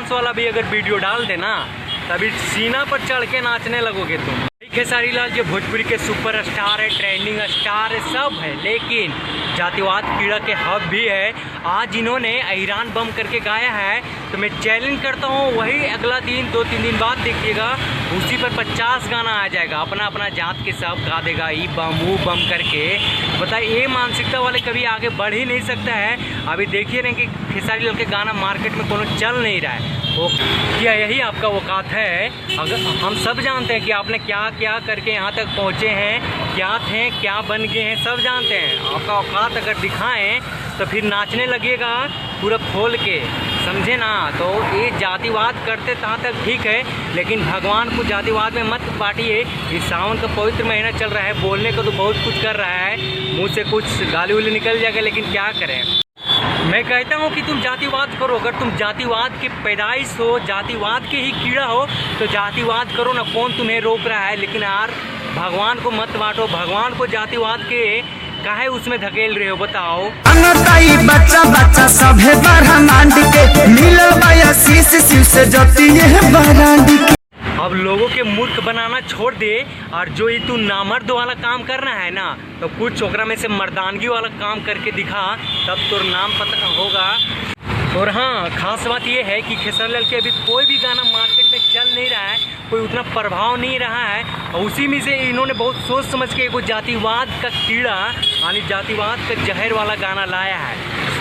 Dance वाला भी अगर वीडियो डाल देना तभी सीना पर चढ़ के नाचने लगोगे तुम। खेसारी लाल जो भोजपुरी के सुपर स्टार है, ट्रेंडिंग स्टार है, सब है, लेकिन जातिवाद कीड़ा के हब भी है। आज इन्होंने ईरान बम करके गाया है, तो मैं चैलेंज करता हूँ वही अगला दिन 2-3 दिन बाद देखिएगा उसी पर 50 गाना आ जाएगा, अपना अपना जात के सब गा देगा ई बम वो बम करके। बताइए ये मानसिकता वाले कभी आगे बढ़ ही नहीं सकता है। अभी देखिए ना कि खेसारी लाल के गाना मार्केट में कोनो चल नहीं रहा है। वो क्या यही आपका औकात है? अगर हम सब जानते हैं कि आपने क्या क्या करके यहाँ तक पहुँचे हैं, क्या थे क्या बन गए हैं, सब जानते हैं। आपका औकात अगर दिखाएं तो फिर नाचने लगेगा पूरा खोल के, समझे ना। तो ये जातिवाद करते तहाँ तक ठीक है, लेकिन भगवान को जातिवाद में मत बांटिए। इस सावन का पवित्र महीना चल रहा है, बोलने को तो बहुत कुछ कर रहा है, मुँह से कुछ गाली उली निकल जाएगा, लेकिन क्या करें। मैं कहता हूँ कि तुम जातिवाद करो। अगर तुम जातिवाद की पैदाइश हो, जातिवाद के ही कीड़ा हो, तो जातिवाद करो ना, कौन तुम्हें रोक रहा है। लेकिन यार भगवान को मत बांटो, भगवान को जातिवाद के काहे उसमें धकेल रहे हो, बताओ। बच्चा बच्चा सभे ब्रह्मांड के मिलल आशीष शिव से जती है ब्रह्मांड के। अब लोगों के मूर्ख बनाना छोड़ दे, और जो ये तू नामर्द वाला काम करना है ना, तो कुछ ओकरा में से मर्दानगी वाला काम करके दिखा, तब तो नाम पता होगा। और हाँ, खास बात ये है कि खेसारी लाल के अभी कोई भी गाना मार्केट में चल नहीं रहा है, कोई उतना प्रभाव नहीं रहा है, और उसी में से इन्होंने बहुत सोच समझ के एक जातिवाद का कीड़ा यानी जातिवाद का जहर वाला गाना लाया है,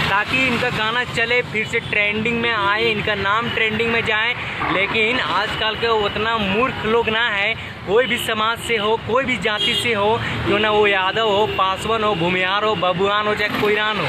ताकि इनका गाना चले, फिर से ट्रेंडिंग में आए, इनका नाम ट्रेंडिंग में जाए। लेकिन आजकल के उतना मूर्ख लोग ना है, कोई भी समाज से हो, कोई भी जाति से हो, क्यों ना वो यादव हो, पासवान हो, भूमिहार हो, बबुआन हो, चाहे कोईरान हो।